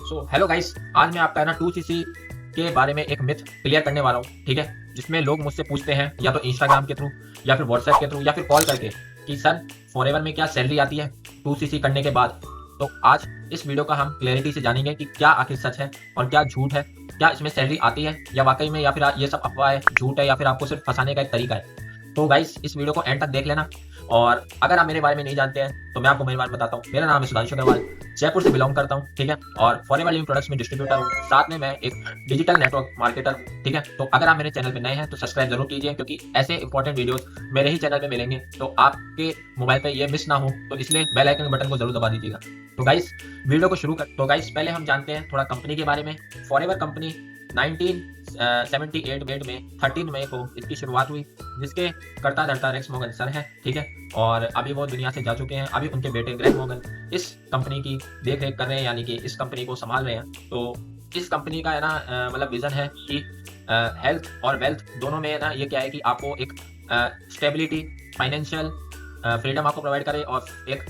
Hello guys, आज मैं आपका है ना 2cc के बारे में एक मिथ क्लियर करने वाला हूँ, ठीक है। जिसमें लोग मुझसे पूछते हैं या तो इंस्टाग्राम के थ्रू या फिर व्हाट्सएप के थ्रू या फिर कॉल करके कि सर फॉरएवर में क्या सैलरी आती है 2cc करने के बाद। तो आज इस वीडियो का हम क्लैरिटी से जानेंगे कि क्या आखिर सच है और क्या झूठ है। क्या इसमें सैलरी आती है या वाकई में, या फिर ये सब अफवाह है, झूठ है, या फिर आपको सिर्फ फंसाने का एक तरीका है। तो गाइस इस वीडियो को एंड तक देख लेना। और अगर आप मेरे बारे में नहीं जानते हैं तो मैं आपको मेरे बारे में बताता हूँ। मेरा नाम है सुधांशु अग्रवाल, जयपुर से बिलोंग करता हूँ, ठीक है। और फॉरएवर लिविंग प्रोडक्ट्स में डिस्ट्रीब्यूटर हूँ, साथ में मैं एक डिजिटल नेटवर्क मार्केटर हूँ, ठीक है। तो अगर आप मेरे चैनल पे नए हैं तो सब्सक्राइब जरूर कीजिए, क्योंकि ऐसे इंपॉर्टेंट वीडियोस मेरे ही चैनल पे मिलेंगे, तो आपके मोबाइल पे ये मिस ना हो, तो इसलिए बेल आइकन बटन को जरूर दबा दीजिएगा। तो गाइस वीडियो को शुरू कर। तो गाइस पहले हम जानते हैं थोड़ा कंपनी के बारे में। फॉरएवर कंपनी 1978 में 13 मई को इसकी शुरुआत हुई, जिसके कर्ता धर्ता रेक्स मॉर्गन सर हैं, ठीक है। और अभी वो दुनिया से जा चुके हैं। अभी उनके बेटे ग्रेग मॉर्गन इस कंपनी की देख रेख कर रहे हैं, यानी कि इस कंपनी को संभाल रहे हैं। तो इस कंपनी का है ना मतलब विजन है कि हेल्थ और वेल्थ दोनों में है ना, ये क्या है कि आपको एक स्टेबिलिटी, फाइनेंशियल फ्रीडम आपको प्रोवाइड करे और एक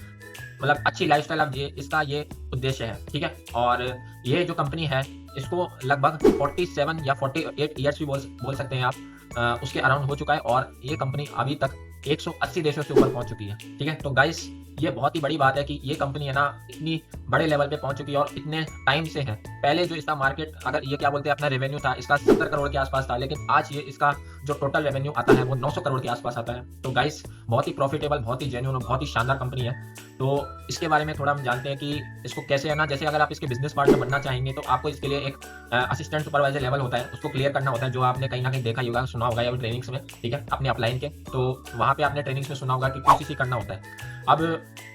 मतलब अच्छी लाइफस्टाइल आप जिए, इसका ये उद्देश्य है, ठीक है। और ये जो कंपनी है इसको लगभग 47 या 48 ईयर्स भी बोल सकते हैं आप, उसके अराउंड हो चुका है। और ये कंपनी अभी तक 180 देशों से ऊपर पहुंच चुकी है, ठीक है। तो गाइस ये बहुत ही बड़ी बात है कि ये कंपनी है ना इतनी बड़े लेवल पे पहुंच चुकी है और इतने टाइम से है। पहले जो इसका मार्केट, अगर ये क्या बोलते हैं, अपना रेवेन्यू था इसका 70 करोड़ के आसपास था, लेकिन आज ये इसका जो टोटल रेवेन्यू आता है वो 900 करोड़ के आसपास आता है। तो गाइस बहुत ही प्रॉफिटेबल, बहुत ही जेन्युइन और बहुत ही शानदार कंपनी है। तो इसके बारे में थोड़ा हम जानते हैं कि इसको कैसे है ना, जैसे अगर आप इसके बिजनेस पार्टनर बनना चाहेंगे तो आपको इसके लिए एक असिस्टेंट सुपरवाइजर लेवल होता है, उसको क्लियर करना होता है, जो आपने कहीं ना कहीं देखा होगा, सुना होगा या ट्रेनिंग्स में, ठीक है, अपने अपलाइन के। तो वहाँ पे आपने ट्रेनिंग्स में सुना होगा कि 2cc करना होता है। अब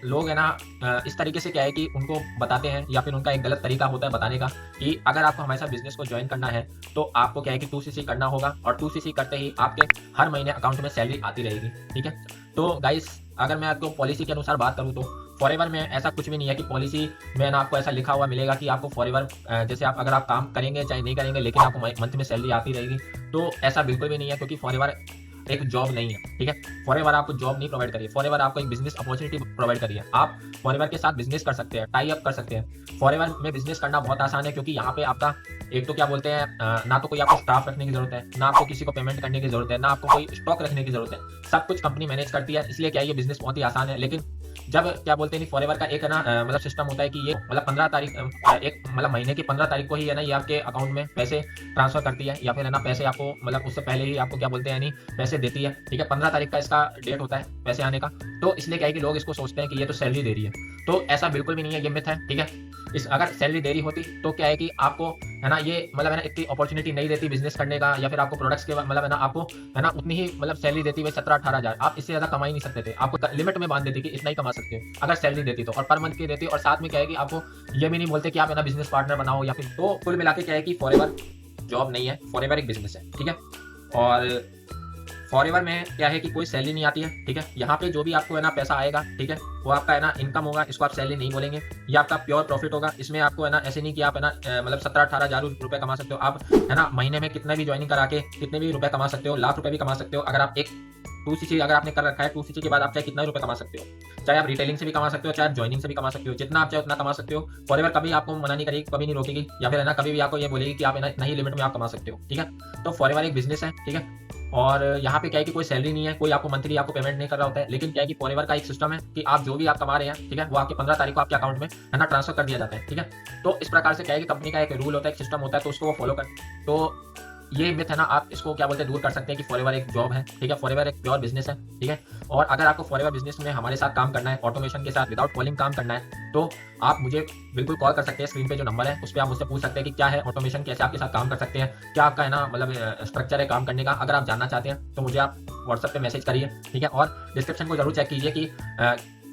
लोग है ना इस तरीके से क्या है कि उनको बताते हैं, या फिर उनका एक गलत तरीका होता है बताने का कि अगर आपको हमारे साथ बिजनेस को ज्वाइन करना है तो आपको क्या है कि 2cc करना होगा, और 2cc करते ही आपके हर महीने अकाउंट में सैलरी आती रहेगी, ठीक है। तो गाइस अगर मैं आपको पॉलिसी के अनुसार बात करूँ तो फॉरएवर में ऐसा कुछ भी नहीं है कि पॉलिसी में ना आपको ऐसा लिखा हुआ मिलेगा कि आपको फॉरएवर जैसे आप अगर आप काम करेंगे चाहे नहीं करेंगे लेकिन आपको मंथ में सैलरी आती रहेगी। तो ऐसा बिल्कुल भी नहीं है, क्योंकि फॉरएवर एक जॉब नहीं है, ठीक है। फॉरएवर आपको जॉब नहीं प्रोवाइड करिए, फॉरएवर आपको एक बिजनेस अपॉर्चुनिटी प्रोवाइड करिए। आप फॉरएवर के साथ बिजनेस कर सकते हैं, टाई अप कर सकते हैं। फॉरएवर में बिजनेस करना बहुत आसान है, क्योंकि यहाँ पे आपका एक तो क्या बोलते हैं ना तो कोई आपको स्टाफ रखने की जरूरत है, ना आपको किसी को पेमेंट करने की जरूरत है, ना आपको कोई स्टॉक रखने की जरूरत है। सब कुछ कंपनी मैनेज करती है, इसलिए क्या ये बिजनेस बहुत ही आसान है। लेकिन जब क्या बोलते हैं फॉरएवर का एक है ना मतलब सिस्टम होता है कि ये मतलब 15 तारीख एक मतलब महीने की 15 तारीख को ही है ना ये आपके अकाउंट में पैसे ट्रांसफर करती है, या फिर है ना पैसे आपको मतलब उससे पहले ही आपको क्या बोलते हैं यानी पैसे देती है, ठीक है। 15 तारीख का इसका डेट होता है पैसे आने का। तो इसलिए क्या है कि लोग इसको सोचते हैं कि ये तो सैलरी दे रही है, तो ऐसा बिल्कुल भी नहीं है, ये मिथ है, ठीक है। इस अगर सैलरी दे रही होती तो क्या है कि आपको है ना ये मतलब है ना इतनी अपॉर्चुनिटी नहीं देती बिजनेस करने का, या फिर आपको प्रोडक्ट्स के मतलब है ना आपको है ना उतनी ही मतलब सैलरी देती हुई 17-18 हज़ार। आप इससे ज्यादा कमा ही नहीं सकते थे, आपको लिमिट में बांध देती कि इतना ही कमा सकते हो अगर सैलरी देती तो, और पर मंथ की देती। और साथ में क्या है कि आपको ये भी नहीं बोलते कि आप है ना बिजनेस पार्टनर बनाओ या फिर। तो कुल मिला के क्या है कि फॉरएवर जॉब नहीं है, फॉरएवर एक बिजनेस है, ठीक है। और फॉरएवर में क्या है कि कोई सैलरी नहीं आती है, ठीक है। यहाँ पे जो भी आपको है ना पैसा आएगा, ठीक है, वो आपका है ना इनकम होगा, इसको आप सैलरी नहीं बोलेंगे। ये आपका प्योर प्रॉफिट होगा। इसमें आपको है ना ऐसे नहीं कि आप है ना मतलब 17-18 हज़ार रुपए कमा सकते हो। आप है ना महीने में कितने भी ज्वाइनिंग करा के कितने भी रुपए कमा सकते हो, लाख रुपए भी कमा सकते हो। अगर आप एक 2cc अगर आपने कर रखा है, 2cc के बाद आप चाहे कितना रुपए कमा सकते हो, चाहे आप रिटेलिंग से भी कमा सकते हो, चाहे आप ज्वाइनिंग से भी कमा सकते हो, जितना आप चाहे उतना कमा सकते हो। फॉरएवर कभी आपको मना नहीं करेगी, कभी नहीं रोकेगी, या फिर है ना कभी भी आपको ये बोलेगी कि आप है ना इतना ही लिमिट में आप कमा सकते हो, ठीक है। तो फॉरएवर एक बिजनेस है, ठीक है। और यहाँ पे क्या है कि कोई सैलरी नहीं है, कोई आपको मंथली आपको पेमेंट नहीं कर रहा होता है। लेकिन क्या है कि फॉरएवर का एक सिस्टम है कि आप जो भी आप कमा रहे हैं, ठीक है, वो आपके 15 तारीख को आपके अकाउंट में है ना ट्रांसफर कर दिया जाता है, ठीक है। तो इस प्रकार से क्या है कि कंपनी का एक रूल होता है, एक सिस्टम होता है, तो उसको वो फॉलो कर। तो ये मिथ है ना आप इसको क्या बोलते हैं दूर कर सकते हैं कि फॉरएवर एक जॉब है, ठीक है। फॉरएवर एक प्योर बिजनेस है, ठीक है। और अगर आपको फॉरएवर बिजनेस में हमारे साथ काम करना है, ऑटोमेशन के साथ विदाउट कॉलिंग काम करना है, तो आप मुझे बिल्कुल कॉल कर सकते हैं। स्क्रीन पे जो नंबर है उस पर आप मुझसे पूछ सकते हैं कि क्या है ऑटोमेशन, कैसे आपके साथ काम कर सकते हैं, क्या आपका है ना मतलब स्ट्रक्चर है काम करने का। अगर आप जानना चाहते हैं तो मुझे आप व्हाट्सएप पे मैसेज करिए, ठीक है। और डिस्क्रिप्शन को जरूर चेक कीजिए कि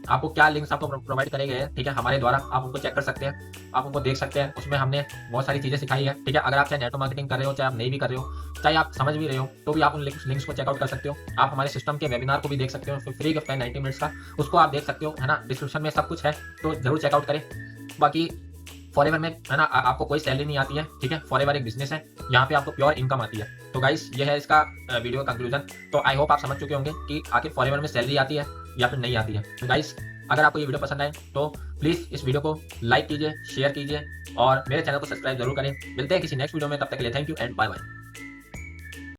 आपको क्या लिंक्स आपको प्रोवाइड करे गए हैं, ठीक है, हमारे द्वारा। आप उनको चेक कर सकते हैं, आप उनको देख सकते हैं। उसमें हमने बहुत सारी चीज़ें सिखाई है, ठीक है। अगर आप चाहे नेटवर्क मार्केटिंग कर रहे हो, चाहे आप नहीं भी कर रहे हो, चाहे आप समझ भी रहे हो, तो भी आप उन लिंक्स को चेकआउट कर सकते हो। आप हमारे सिस्टम के वेबिनार को भी देख सकते हो, फ्री गिफ्ट है 90 मिनट्स का, उसको आप देख सकते हो, है ना। डिस्क्रिप्शन में सब कुछ है, तो जरूर चेकआउट करें। बाकी फॉरएवर में है ना आपको कोई सैलरी नहीं आती है, ठीक है। फॉरएवर एक बिजनेस है, यहाँ पे आपको प्योर इनकम आती है। तो गाइस ये है इसका वीडियो कंक्लूजन। तो आई होप आप समझ चुके होंगे कि आखिर फॉरएवर में सैलरी आती है या फिर नहीं आती है। तो गाइस अगर आपको ये वीडियो पसंद आए तो प्लीज़ इस वीडियो को लाइक कीजिए, शेयर कीजिए और मेरे चैनल को सब्सक्राइब ज़रूर करें। मिलते हैं किसी नेक्स्ट वीडियो में, तब तक के लिए thank you and bye bye.